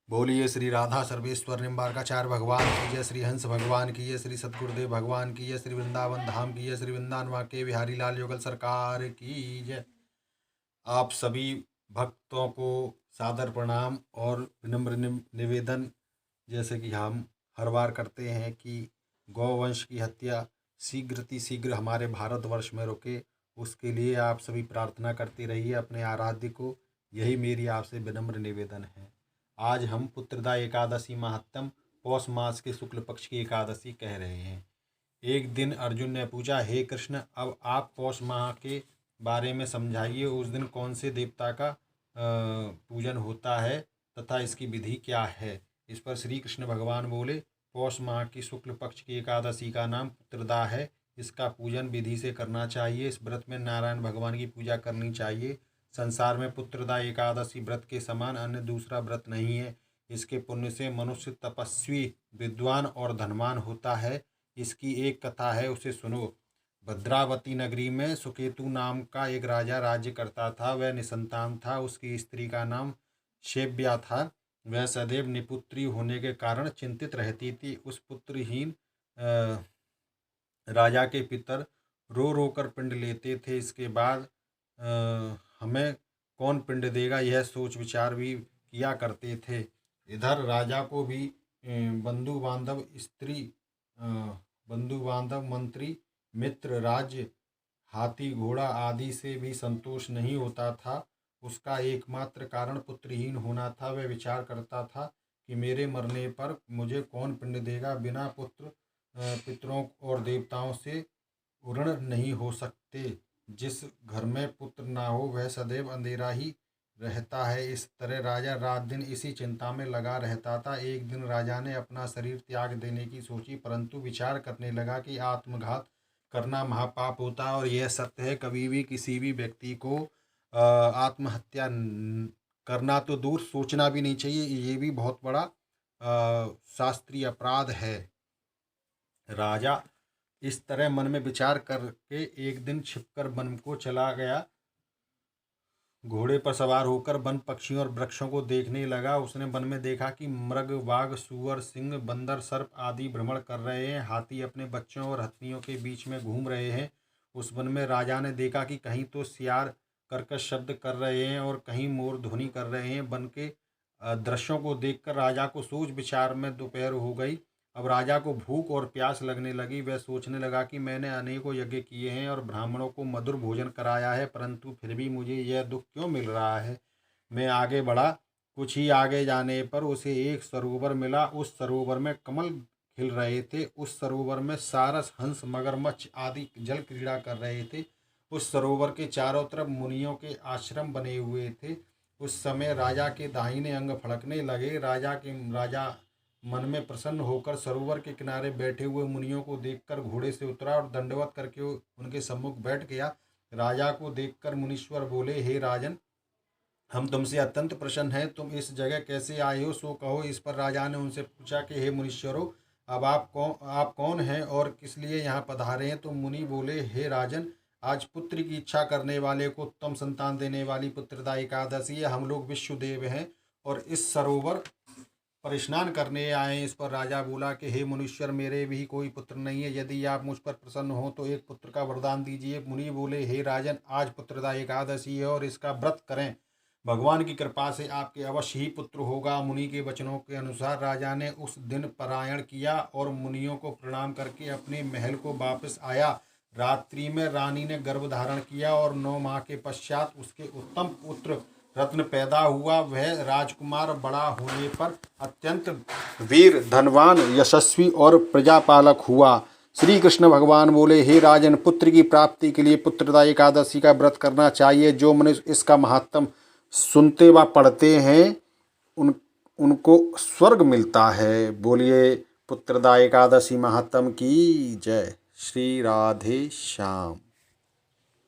बोलिए श्री राधा सर्वेश्वर निम्बारकाचार्य भगवान की जय, श्री हंस भगवान की जय, श्री सतगुरुदेव भगवान की जय, श्री वृंदावन धाम की जय, श्री वृंदावन के बिहारी लाल युगल सरकार की जय। आप सभी भक्तों को सादर प्रणाम और विनम्र निवेदन, जैसे कि हम हर बार करते हैं कि गौवंश की हत्या शीघ्र हमारे भारतवर्ष में रुके, उसके लिए आप सभी प्रार्थना करते रहिए अपने आराध्य को। यही मेरी आपसे विनम्र निवेदन है। आज हम पुत्रदा एकादशी महात्म पौष मास के शुक्ल पक्ष की एकादशी कह रहे हैं। एक दिन अर्जुन ने पूछा, हे कृष्ण, अब आप पौष माह के बारे में समझाइए। उस दिन कौन से देवता का पूजन होता है तथा इसकी विधि क्या है। इस पर श्री कृष्ण भगवान बोले, पौष माह की शुक्ल पक्ष की एकादशी का नाम पुत्रदा है। इसका पूजन विधि से करना चाहिए। इस व्रत में नारायण भगवान की पूजा करनी चाहिए। संसार में पुत्रदा एकादशी व्रत के समान अन्य दूसरा व्रत नहीं है। इसके पुण्य से मनुष्य तपस्वी, विद्वान और धनवान होता है। इसकी एक कथा है, उसे सुनो। भद्रावती नगरी में सुकेतु नाम का एक राजा राज्य करता था। वह निसंतान था। उसकी स्त्री का नाम शेव्या था। वह सदैव निपुत्री होने के कारण चिंतित रहती थी। उस पुत्रहीन राजा के पितर रो रो कर पिंड लेते थे। इसके बाद हमें कौन पिंड देगा, यह सोच विचार भी किया करते थे। इधर राजा को भी बंधु बांधव, स्त्री, बंधु बांधव, मंत्री, मित्र, राज्य, हाथी घोड़ा आदि से भी संतोष नहीं होता था। उसका एकमात्र कारण पुत्रहीन होना था। वह विचार करता था कि मेरे मरने पर मुझे कौन पिंड देगा। बिना पुत्र पितरों और देवताओं से ऋण नहीं हो सकते। जिस घर में पुत्र ना हो वह सदैव अंधेरा ही रहता है। इस तरह राजा रात दिन इसी चिंता में लगा रहता था। एक दिन राजा ने अपना शरीर त्याग देने की सोची, परंतु विचार करने लगा कि आत्मघात करना महापाप होता है। और यह सत्य है, कभी भी किसी भी व्यक्ति को आत्महत्या करना तो दूर, सोचना भी नहीं चाहिए। ये भी बहुत बड़ा शास्त्रीय अपराध है। राजा इस तरह मन में विचार करके एक दिन छिपकर वन को चला गया। घोड़े पर सवार होकर वन पक्षियों और वृक्षों को देखने लगा। उसने वन में देखा कि मृग, बाघ, सूअर, सिंह, बंदर, सर्प आदि भ्रमण कर रहे हैं। हाथी अपने बच्चों और हथिनियों के बीच में घूम रहे हैं। उस वन में राजा ने देखा कि कहीं तो सियार कर्कश शब्द कर रहे हैं और कहीं मोर ध्वनि कर रहे हैं। वन के दृश्यों को देखकर राजा को सोच विचार में दोपहर हो गई। अब राजा को भूख और प्यास लगने लगी। वह सोचने लगा कि मैंने अनेकों यज्ञ किए हैं और ब्राह्मणों को मधुर भोजन कराया है, परंतु फिर भी मुझे यह दुख क्यों मिल रहा है। मैं आगे बढ़ा। कुछ ही आगे जाने पर उसे एक सरोवर मिला। उस सरोवर में कमल खिल रहे थे। उस सरोवर में सारस, हंस, मगरमच्छ आदि जल क्रीड़ा कर रहे थे। उस सरोवर के चारों तरफ मुनियों के आश्रम बने हुए थे। उस समय राजा के दाहिने अंग फड़कने लगे। राजा मन में प्रसन्न होकर सरोवर के किनारे बैठे हुए मुनियों को देखकर घोड़े से उतरा और दंडवत करके उनके सम्मुख बैठ गया। राजा को देखकर मुनीश्वर बोले, हे राजन, हम तुमसे अत्यंत प्रसन्न हैं। तुम इस जगह कैसे आए हो, सो कहो। इस पर राजा ने उनसे पूछा कि हे मुनीश्वरों, अब आप कौन हैं और किस लिए यहाँ पधारे हैं। तो मुनि बोले, हे राजन, आज पुत्र की इच्छा करने वाले को उत्तम संतान देने वाली पुत्रदा एकादशी है। हम लोग विश्वदेव हैं और इस सरोवर पर स्नान करने आए। इस पर राजा बोला कि हे मुनीश्वर, मेरे भी कोई पुत्र नहीं है। यदि आप मुझ पर प्रसन्न हो तो एक पुत्र का वरदान दीजिए। मुनि बोले, हे राजन, आज पुत्रदा एकादशी है और इसका व्रत करें। भगवान की कृपा से आपके अवश्य ही पुत्र होगा। मुनि के वचनों के अनुसार राजा ने उस दिन पारायण किया और मुनियों को प्रणाम करके अपने महल को वापस आया। रात्रि में रानी ने गर्भ धारण किया और 9 माह के पश्चात उसके उत्तम पुत्र रत्न पैदा हुआ। वह राजकुमार बड़ा होने पर अत्यंत वीर, धनवान, यशस्वी और प्रजापालक हुआ। श्री कृष्ण भगवान बोले, हे राजन, पुत्र की प्राप्ति के लिए पुत्रदा एकादशी का व्रत करना चाहिए। जो मनुष्य इसका महात्म सुनते व पढ़ते हैं उनको स्वर्ग मिलता है। बोलिए पुत्रदा एकादशी महात्म की जय। श्री राधे श्याम।